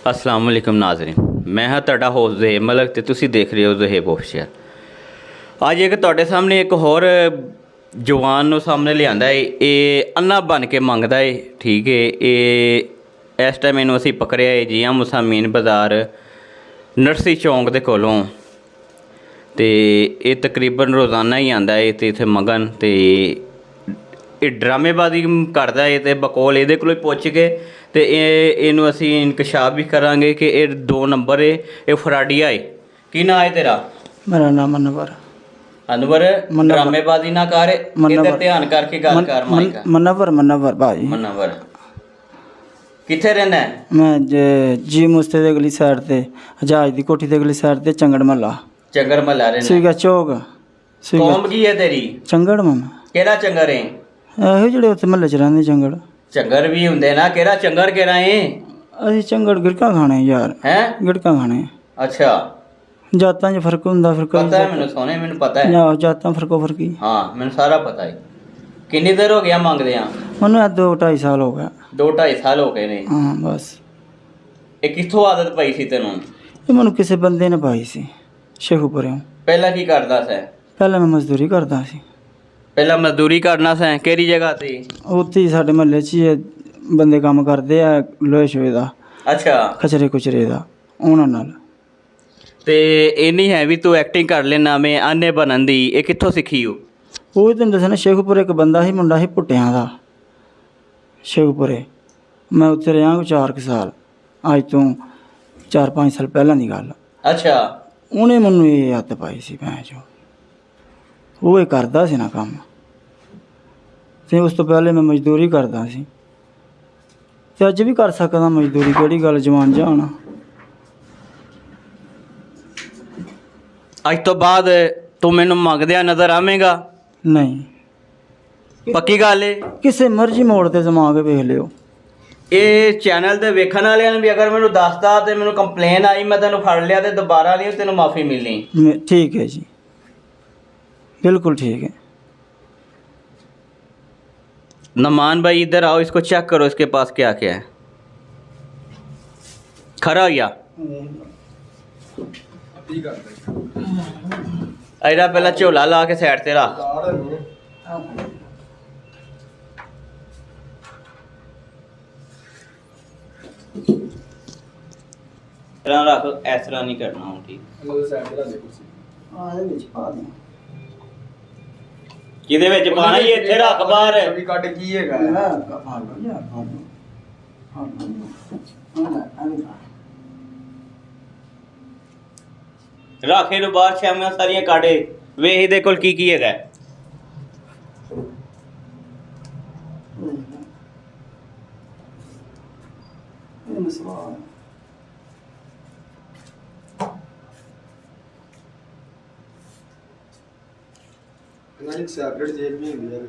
अस्सलाम वालेकुम नाज़रीन, मैं हाँ तुहाडा होस्ट ज़ुहैब मलिक ते तुसीं देख रहे हो ज़ुहैब ऑफिशियल। अज एक तुहाडे सामने एक होर जवान नूं सामने लिआंदा है। ये अन्ना बन के मंगदा है, ठीक है। ये इस टाइम इनूं असीं पकड़िया है जियां मूसा मीन बाज़ार नरसी चौंक दे कोलों ते ये तकरीबन रोज़ाना ही आंदा है ते इत्थे मंगन ते ड्रामेबाजी करदा है ते बकौल इहदे कोलों पुੱਛ के ते इनू असी इंकशाफ भी करांगे कि ये 2 नंबर है, ये फराडिया है। की ना है तेरा? मेरा नाम अनवर। अनवर, ड्रामेबाजी ना कर, इधर ध्यान करके गल कर। माइक मनवर भाई। मनवर किथे रहना है? मैं जी मुस्ते दे अगली साइड ते जहाज दी कोठी दे अगली साइड ते चंगड़ महला। चंगड़ महला रहना? सीगा चौक। कौम की है तेरी? चंगड़ मामा। केड़ा चंगड़ है? ਇਹੋ ਜਿਹੜੇ ਉੱਥੇ ਮਹੱਲੇ 'ਚ ਰਹਿੰਦੇ ਚੰਗੜ। चंगर भी हुंदे ना, केड़ा चंगर केड़ा है? ਅਸੀਂ ਚੰਗੜ ਗਿੜਕਾਂ ਖਾਣੇ ਯਾਰ। हैं? ਗਿੜਕਾਂ ਖਾਣੇ। अच्छा, ਜਾਤਾਂ 'ਚ ਫਰਕ ਹੁੰਦਾ ਫਿਰ ਕੋਈ। पता है मैनू सोने, मैनू पता है। ਜਾਂ ਜਾਤਾਂ ਫਰਕੋ ਫਰਕੀ। हाँ मैनू सारा पता है। किन्नी देर हो गया मंगदे आ? ਮੈਨੂੰ ਇਹ 2-2.5 ਸਾਲ ਹੋ ਗਿਆ। 2-2.5 साल हो गए ने। ਹਾਂ ਬਸ। ये कित्थों आदत पई सी तेनू? ਇਹ ਮੈਨੂੰ ਕਿਸੇ ਬੰਦੇ ਨੇ ਪਾਈ ਸੀ ਸ਼ੇਖੂਪੁਰਿਓਂ। पहला की करदा सी? ਪਹਿਲਾਂ ਮੈਂ ਮਜ਼ਦੂਰੀ ਕਰਦਾ ਸੀ। पहला मजदूरी करना सी? केड़ी जगह ते? ਉੱਥੇ ਹੀ ਸਾਡੇ ਮਹੱਲੇ 'ਚ ਹੀ ਬੰਦੇ ਕੰਮ ਕਰਦੇ ਆ ਲੋਹੇ ਸ਼ੋਏ ਦਾ। अच्छा, ਖਚਰੇ ਕੁਚਰੇ ਦਾ ਉਹਨਾਂ ਨਾਲ। ते ਇਹ ਨਹੀਂ ਹੈ ਵੀ ਤੂੰ ਐਕਟਿੰਗ ਕਰ ਲੈਣਾ ਮੈਂ ਆਨੇ ਬਣਨ ਦੀ, ਇਹ ਕਿੱਥੋਂ ਸਿੱਖੀ ਹੋ? ਉਹ ਤੈਨੂੰ ਦੱਸਣਾ ਸ਼ੇਖੂਪੁਰੇ ਇੱਕ ਬੰਦਾ ਸੀ, ਮੁੰਡਾ ਸੀ ਪੁੱਟਿਆਂ ਦਾ ਸ਼ੇਖੂਪੁਰੇ। ਮੈਂ ਉੱਥੇ ਰਿਹਾ 4 ਸਾਲ, ਅੱਜ ਤੋਂ 4-5 ਸਾਲ ਪਹਿਲਾਂ ਦੀ ਗੱਲ। अच्छा, ਉਹਨੇ ਮੈਨੂੰ ਇਹ ਹੱਥ ਪਾਈ ਸੀ ਭੈਣ ਚੋ। ਉਹ ਇਹ ਕਰਦਾ ਸੀ ਨਾ ਕੰਮ, ਅਤੇ ਉਸ ਤੋਂ ਪਹਿਲੇ ਮੈਂ ਮਜ਼ਦੂਰੀ ਕਰਦਾ ਸੀ ਅਤੇ ਅੱਜ ਵੀ ਕਰ ਸਕਦਾ ਮਜ਼ਦੂਰੀ। ਕਿਹੜੀ ਗੱਲ ਜਵਾਨ ਜਾਣਾ। ਅੱਜ ਤੋਂ ਬਾਅਦ ਤੂੰ ਮੈਨੂੰ ਮੰਗਦਿਆਂ ਨਜ਼ਰ ਆਵੇਂਗਾ? ਨਹੀਂ, ਪੱਕੀ ਗੱਲ ਏ? ਕਿਸੇ ਮਰਜ਼ੀ ਮੋੜ 'ਤੇ ਜਮਾ ਕੇ ਵੇਖ ਲਿਓ। ਇਹ ਚੈਨਲ ਤੇ ਵੇਖਣ ਵਾਲਿਆਂ ਨੇ ਵੀ ਅਗਰ ਮੈਨੂੰ ਦੱਸਦਾ ਤੇ ਮੈਨੂੰ ਕੰਪਲੇਨ ਆਈ, ਮੈਂ ਤੈਨੂੰ ਫੜ ਲਿਆ ਤੇ ਦੁਬਾਰਾ ਨਹੀਂ ਤੈਨੂੰ ਮਾफ़ी मिलनी। ठीक है जी, बिल्कुल ठीक है। नमान भाई इधर आओ, इसको चेक करो इसके पास क्या क्या है। खरा हो गया अरा पहला झोला ला के साइड ते रख। रख, इस तरह नहीं करना हूँ, ठीक? किदे विच पाना ही, इत्थे रख बाहर। ਕੱਢ ਕੀ ਹੈਗਾ? रख इनू बाहर, छामियां सारियां काटे। वे इहदे कोल की हैगा? ਇਹਨਾਂ ਦੀ ਸੈਪਰੇਟ ਜੇਬ ਵੀ ਹੁੰਦੀ ਹੈ।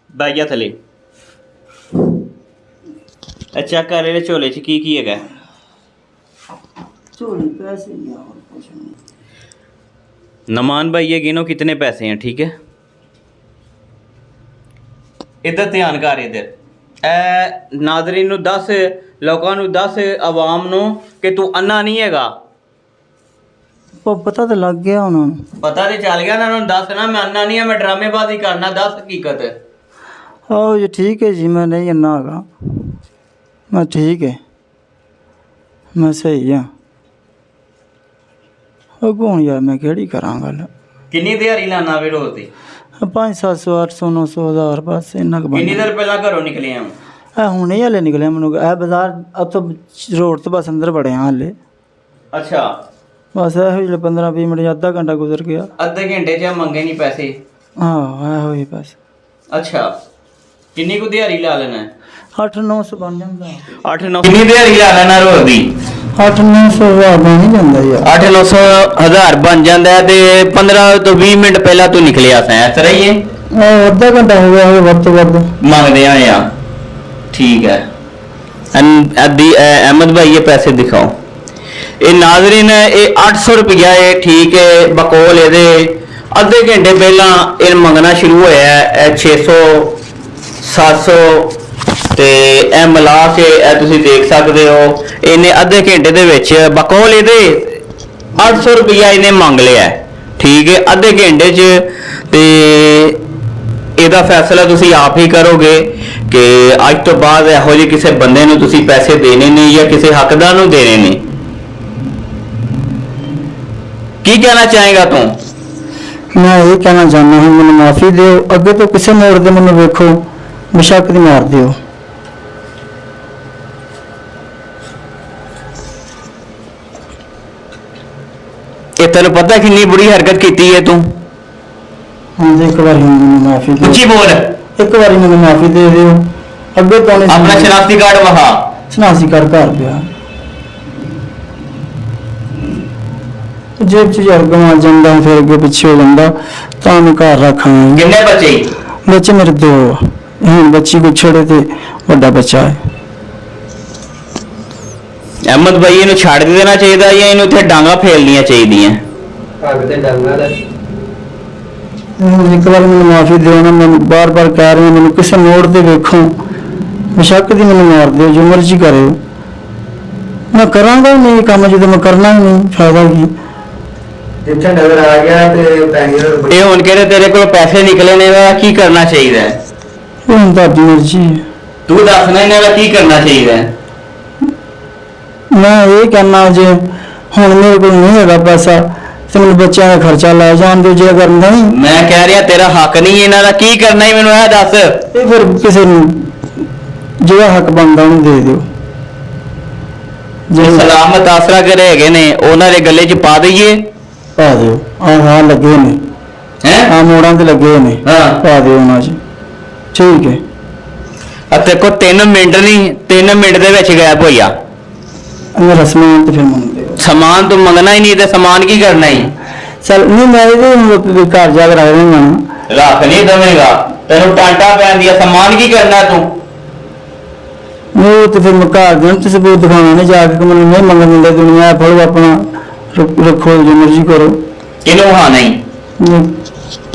बैठ जा थले। अच्छा कर ਇਹਦੇ ਝੋਲੇ 'ਚ ਕੀ ਹੈਗਾ? ਝੋਲੀ ਪੈਸੇ ਹੀ ਆ, ਹੋਰ ਕੁਛ ਨਹੀਂ। नमान भाई ये गिनो कितने पैसे हैं, ठीक है? इधर ध्यान कर, इधर नादरीन नू दस, लोगों नू दस, आवाम नू कि तू अन्ना नहीं हैगा। ਪਤਾ ਤਾਂ ਲੱਗ ਗਿਆ ਉਹਨਾਂ ਨੂੰ। पता तो चल गया ना, उन्होंने दस ना मैं अन्ना नहीं है, मैं ड्रामेबाजी करना। दस हकीकत है। ਆਹੋ ਜੀ ਠੀਕ ਹੈ ਜੀ, ਮੈਂ ਨਹੀਂ ਇੰਨਾ ਹੈਗਾ, ਮੈਂ ਠੀਕ ਹੈ, ਮੈਂ ਸਹੀ ਹਾਂ। ਅੱਗੋਂ ਯਾਰ ਮੈਂ ਕਿਹੜੀ ਕਰਾਂ ਗੱਲ। किन्नी दिहाड़ी लाना वे रोज दी? 500-700 800 900 1000 ਬਸ ਇੰਨਾ ਕੁ किन्नी ਬਣਦਾ। देर पहला घरों निकले हम? ਇਹ ਹੁਣ ਹੀ ਹਲੇ ਨਿਕਲਿਆ ਮੈਨੂੰ, ਇਹ ਬਾਜ਼ਾਰ ਉੱਥੋਂ ਰੋਡ ਤੋਂ ਬਸ ਅੰਦਰ ਵੜਿਆ ਹਾਲੇ। अच्छा, ਬਸ ਇਹੋ ਜਿਹੇ 15-20 ਮਿੰਟ ਜਾਂ ਅੱਧਾ ਘੰਟਾ ਗੁਜ਼ਰ ਗਿਆ। अद्धे घंटे च मंगे नहीं पैसे? ਆਹੋ ਇਹੋ ਹੀ ਬਸ। अच्छा, किन्नी को दिहाड़ी ला लेना है? 800-900 ਬਣ ਜਾਂਦਾ। 8-9 किन्नी दिहाड़ी ला लेना रोज दी? 800-900 ਹਜ਼ਾਰ ਬਣ ਹੀ ਜਾਂਦਾ ਯਾਰ। 8-900 हज़ार बन जाता है। 15 तो 20 मिनट पहला तू निकलिया सा, इस तरह ही है? ਅੱਧਾ ਘੰਟਾ ਹੋ ਗਿਆ ਹੋਵੇ ਵੱਧ ਤੋਂ ਵੱਧ। ਮੰਗਦੇ ਆਏ ਆ, ठीक है। अहमद भाई ये पैसे दिखाओ। ये नाजरीन ये 800 रुपया है, ठीक है। बकौल ये अद्धे घंटे पहला इन मंगना शुरू होया है 600 700 ते ए मिला के तुसी देख सकते हो इन्हें अद्धे घंटे दे विच बकौल ये 800 रुपया इन्हें मंग लिया है, ठीक है। अद्धे घंटे च ते ਇਹਦਾ ਫੈਸਲਾ ਤੁਸੀਂ ਆਪ ਹੀ ਕਰੋਗੇ ਕਿ ਅੱਜ ਤੋਂ ਬਾਅਦ ਇਹੋ ਜਿਹੇ ਕਿਸੇ ਬੰਦੇ ਨੂੰ ਤੁਸੀਂ ਪੈਸੇ ਦੇਣੇ ਨਹੀਂ ਜਾਂ ਕਿਸੇ ਹੱਕਦਾਰ ਨੂੰ ਦੇਣੇ ਨਹੀਂ। ਕੀ ਕਹਿਣਾ ਚਾਹੇਗਾ ਤੂੰ? ਮੈਂ ਇਹ ਕਹਿਣਾ ਚਾਹੁੰਦਾ ਹਾਂ ਮੈਨੂੰ ਮਾਫੀ ਦਿਓ, ਅੱਗੇ ਤੋਂ ਕਿਸੇ ਮੋੜ ਤੇ ਮੈਨੂੰ ਵੇਖੋ ਬੇਸ਼ੱਕ ਦੀ ਮਾਰ ਦਿਓ। ਇਹ ਤੈਨੂੰ ਪਤਾ ਕਿੰਨੀ ਬੁਰੀ ਹਰਕਤ ਕੀਤੀ ਹੈ ਤੂੰ? ਹਾਂਜੀ ਇੱਕ ਵਾਰੀ ਮੈਨੂੰ ਮਾਫੀ ਦਿਓ, ਉੱਚੀ ਬੋਲ। ਇੱਕ ਵਾਰੀ ਮੈਨੂੰ ਮਾਫੀ ਦੇ ਦਿਓ, ਅੱਗੇ ਤੋਂ ਨਹੀਂ। ਆਪਣਾ ਸ਼ਨਾਖਤੀ ਕਾਰਡ ਵਹਾ। ਸ਼ਨਾਖਤੀ ਕਾਰਡ ਘਰ ਪਿਆ, ਜੇਬ ਚ ਯਾਰ ਗਵਾ ਜਾਂਦਾ ਫਿਰ ਅੱਗੇ ਪਿੱਛੇ ਹੋ ਜਾਂਦਾ ਤਾਂ ਮੈਂ ਘਰ ਰੱਖਾਂ। ਕਿੰਨੇ ਬੱਚੇ? ਬੱਚੇ ਮੇਰੇ 2, ਹੁਣ ਬੱਚੀ ਕੋ ਛੋੜੇ ਤੇ ਵੱਡਾ ਬੱਚਾ ਹੈ। ਅਹਿਮਦ ਭਾਈ ਇਹਨੂੰ ਛੱਡ ਦੇਣਾ ਚਾਹੀਦਾ ਜਾਂ ਇਹਨੂੰ ਇੱਥੇ ਡਾਂਗਾ ਫੇਲਣੀਆਂ ਚਾਹੀਦੀਆਂ? ਅੱਗ ਤੇ ਡੰਗਾ ਦਾ ਇੱਕ ਵਾਰ ਮੈਨੂੰ ਮਾਫੀ ਦਿਓ ਨਾ, ਮੈਨੂੰ ਬਾਰ-ਬਾਰ ਕਹਿ ਰਿਹਾ ਮੈਨੂੰ ਕਿਸੇ ਮੋੜ ਤੇ ਵੇਖੋ ਬੇਸ਼ੱਕ ਦੀ ਮੈਨੂੰ ਮਾਰ ਦਿਓ, ਜੋ ਮਰਜ਼ੀ ਕਰਿਓ। ਮੈਂ ਕਰਾਂਗਾ ਹੀ ਨਹੀਂ ਕੰਮ ਜਦੋਂ ਮੈਂ ਕਰਨਾ ਹੀ ਨਹੀਂ, ਫਾਇਦਾ ਕੀ। ਜਿੱਥੇ ਨਜ਼ਰ ਆ ਗਿਆ ਤੇ ਪੈਸੇ ਇਹ ਹੁਣ ਕਿਹੜੇ ਤੇਰੇ ਕੋਲ ਪੈਸੇ ਨਿਕਲੇ ਨੇ, ਇਹਦਾ ਕੀ ਕਰਨਾ ਚਾਹੀਦਾ ਹੈ? ਇਹ ਹੁਣ ਤੁਹਾਡੀ ਮਰਜ਼ੀ ਹੈ। ਤੂੰ ਦੱਸ ਨਾ ਇਹਨਾਂ ਦਾ ਕੀ ਕਰਨਾ ਚਾਹੀਦਾ ਹੈ? ਮੈਂ ਇਹ ਕਹਿਣਾ ਜੇ ਹੁਣ ਮੇਰੇ ਕੋਲ ਨਹੀਂ ਹੈਗਾ ਪੈਸਾ ਤੇ ਮੈਨੂੰ ਬੱਚਿਆਂ ਦਾ ਖਰਚਾ ਲੈ ਜਾਣ ਦਿਓ, ਜੇ ਅਗਰ ਨਹੀਂ ਮੈਂ ਕਹਿ ਰਿਹਾ ਤੇਰਾ ਹੱਕ ਨਹੀਂ ਇਹਨਾਂ ਦਾ, ਕੀ ਕਰਨਾ ਹੈ ਮੈਨੂੰ ਇਹ ਦੱਸ। ਇਹ ਫਿਰ ਕਿਸੇ ਨੂੰ ਜਿਹੜਾ ਹੱਕ ਬਣਦਾ ਉਹਨੂੰ ਦੇ ਦਿਓ। ਜੇ ਸਲਾਮਤ ਆਸਰਾ ਕਰੇ ਹੈਗੇ ਨੇ ਉਹਨਾਂ ਦੇ ਗੱਲੇ 'ਚ ਪਾ ਦਈਏ। ਪਾ ਦਿਓ, ਆਹ ਲੱਗੇ ਨੇ ਹੈ ਮੋੜਾਂ ਤੇ ਲੱਗੇ ਨੇ, ਹਾਂ ਪਾ ਦਿਓ ਉਹਨਾਂ 'ਚ, ਠੀਕ ਹੈ। ਅਤੇ ਕੋ 3 ਮਿੰਟ ਨਹੀਂ 3 ਮਿੰਟ ਦੇ ਵਿੱਚ ਗਾਇਬ ਹੋਇਆ ਮੇਰਾ ਸਮਾਨ ਤੇ ਫਿਰ ਮੰਗਦੇ ਹੋ। ਸਮਾਨ ਤੂੰ ਮੰਗਣਾ ਹੀ ਨਹੀਂ ਤੇ ਸਮਾਨ ਕੀ ਕਰਨਾ ਹੀ? ਚਲ ਨਹੀਂ ਮੈਂ ਇਹਦੇ ਘਰ ਜਾ ਕੇ ਰੱਖ ਦੇਣਾ। ਰੱਖ ਨਹੀਂ ਦਵੇਂਗਾ, ਤੈਨੂੰ ਟਾਂਟਾ ਪੈਂਦੀ ਆ, ਸਮਾਨ ਕੀ ਕਰਨਾ ਤੂੰ? ਉਹ ਤੇ ਫਿਰ ਮੈਂ ਘਰ ਦੇ ਨੂੰ ਸਬੂਤ ਦਿਖਾਉਣਾ ਨੇ ਜਾ ਕੇ ਕਿ ਮੈਨੂੰ ਨਹੀਂ ਮੰਗਣ ਦਿੰਦੇ ਦੁਨੀਆ, ਫੜੋ ਆਪਣਾ ਰੱਖੋ ਜੋ ਮਰਜ਼ੀ ਕਰੋ। ਕਿਹਨੂੰ ਹਾਂ ਨਹੀਂ?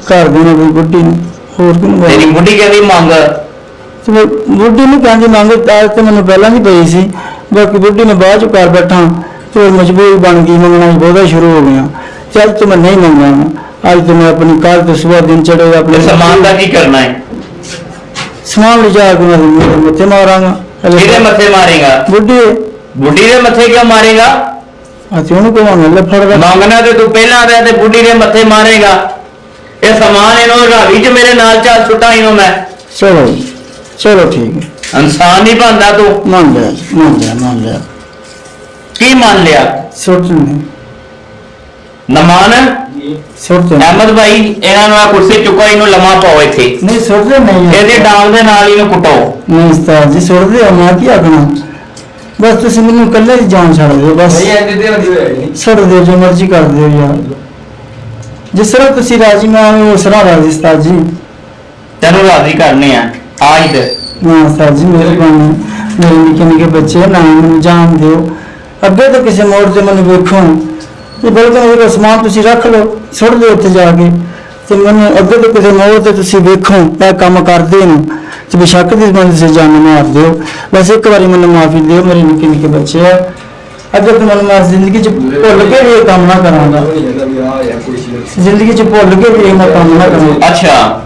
ਘਰ ਦੇ ਨੂੰ ਕੋਈ ਬੁੱਢੀ ਨੂੰ ਹੋਰ ਕਿਹਨੂੰ ਤੇਰੀ ਬੁੱਢੀ ਕਹਿੰਦੀ ਮੰਗ। ਤੇ ਫਿਰ ਬੁੱਢੀ ਨੂੰ ਕਹਿੰਦੀ ਮੰਗ ਤਾਂ ਤੇ ਮੈਨੂੰ ਪਹਿਲਾਂ ਵੀ ਪਈ ਸੀ, ਬਾਕੀ ਬੁੱਢੀ ਨੇ ਬਾਅਦ ਚ ਕਰ ਬੈਠਾ ਤੇ ਮਜਬੂਰੀ ਬਣ ਗਈ, ਮੰਗਣਾ ਬਹੁਤਾ ਸ਼ੁਰੂ ਹੋ ਗਿਆ। ਚੱਲ ਤੇ ਮੈਂ ਨਹੀਂ ਮੰਗਣਾ, ਅੱਜ ਤੋਂ ਮੈਂ ਆਪਣੀ ਕੱਲ ਤੋਂ ਸਵੇਰ ਦਿਨ ਚੜੇਗਾ ਆਪਣੇ ਸਮਾਨ ਦਾ ਕੀ ਕਰਨਾ ਹੈ? ਸਮਾਨ ਲਿਜਾ ਕੇ ਮੈਂ ਮੱਥੇ ਮਾਰਾਂਗਾ। ਕਿਹਦੇ ਮੱਥੇ ਮਾਰੇਗਾ? ਬੁੱਢੀ ਬੁੱਢੀ ਦੇ ਮੱਥੇ ਕਿਉਂ ਮਾਰੇਗਾ? ਅਸੀਂ ਉਹਨੂੰ ਕਹਾਂਗੇ ਲੈ ਫੜ ਲੈ। ਮੰਗਣਾ ਤੇ ਤੂੰ ਪਹਿਲਾਂ ਰਿਹਾ ਤੇ ਬੁੱਢੀ ਦੇ ਮੱਥੇ ਮਾਰੇਗਾ। ਇਹ ਸਮਾਨ ਇਹਨੂੰ ਰਾਵੀ 'ਚ ਮੇਰੇ ਨਾਲ ਚੱਲ ਸੁੱਟਾਂ ਇਹਨੂੰ ਮੈਂ। ਚਲੋ ਚਲੋ ਠੀਕ ਹੈ, ਇਨਸਾਨ ਨਹੀਂ ਬਣਦਾ ਤੂੰ। ਮੰਨ ਲਿਆ ਮੰਨ ਲਿਆ। ਕੀ ਮੰਨ ਲਿਆ? ਸੁੱਟ ਨਹੀਂ ਨਮਾਨ ਸੁੱਟ ਅਹਿਮਦ ਭਾਈ ਇਹਨਾਂ ਨੂੰ ਆ ਕੁਰਸੀ ਚੁੱਕੋ, ਇਹਨੂੰ ਲੰਮਾ ਪਾਓ ਇੱਥੇ, ਨਹੀਂ ਸੁੱਟਦੇ ਨਹੀਂ ਇਹਦੀ ਡਾਂਗ ਦੇ ਨਾਲ ਇਹਨੂੰ ਕੁੱਟੋ। ਨਹੀਂ ਉਸਤਾਦ ਜੀ ਸੁੱਟਦੇ ਮੈਂ ਕੀ ਆਖਣਾ, ਬਸ ਤੁਸੀਂ ਮੈਨੂੰ ਇਕੱਲੇ ਦੀ ਜਾਨ ਛੱਡ ਦਿਓ ਬਸ। ਛੱਡ ਦਿਓ ਜੋ ਮਰਜ਼ੀ ਕਰ ਦਿਓ ਯਾਰ, ਜਿਸ ਤਰ੍ਹਾਂ ਤੁਸੀਂ ਰਾਜੀ ਮੈਂ ਉਸ ਤਰ੍ਹਾਂ ਰਾਜੀ ਉਸਤਾਦ ਜੀ। ਤੈਨੂੰ ਰਾਜ਼ੀ ਕਰਨੇ ਆ ਆਜ ਤੇ ਨਾ ਉਸਤਾਦ ਜੀ ਮਿਹਰਬਾਨੀ, ਮੇਰੇ ਨਿੱਕੇ ਨਿੱਕੇ ਬੱਚੇ ਨਾ ਮੈਨੂੰ ਜਾਨ ਦਿਓ, ਅੱਗੇ ਤੋਂ ਕਿਸੇ ਮੋੜ ਤੇ ਮੈਨੂੰ ਵੇਖੋ ਤੇ ਬਲਕਿ ਮੇਰਾ ਸਮਾਨ ਤੁਸੀਂ ਰੱਖ ਲਓ, ਸੁੱਟ ਦਿਓ ਉੱਥੇ ਜਾ ਕੇ, ਤੇ ਮੈਨੂੰ ਅੱਗੇ ਤੋਂ ਕਿਸੇ ਮੋੜ ਤੇ ਤੁਸੀਂ ਵੇਖੋ ਇਹ ਕੰਮ ਕਰਦੇ ਨੂੰ ਤੇ ਬੇਸ਼ੱਕ ਦੀ ਮੈਨੂੰ ਤੁਸੀਂ ਜਾਨ ਮਾਰ ਦਿਓ। ਬਸ ਇੱਕ ਵਾਰੀ ਮੈਨੂੰ ਮਾਫੀ ਦਿਓ, ਮੇਰੇ ਨਿੱਕੇ ਨਿੱਕੇ ਬੱਚੇ ਆ, ਅੱਗੇ ਤੋਂ ਮੈਂ ਜ਼ਿੰਦਗੀ 'ਚ ਭੁੱਲ ਕੇ ਵੀ ਇਹ ਕੰਮ ਨਾ ਕਰਾਂਗਾ, ਜ਼ਿੰਦਗੀ 'ਚ ਭੁੱਲ ਕੇ ਵੀ ਇਹ ਮੈਂ ਕੰਮ ਨਾ ਕਰਾਂਗਾ। ਅੱਛਾ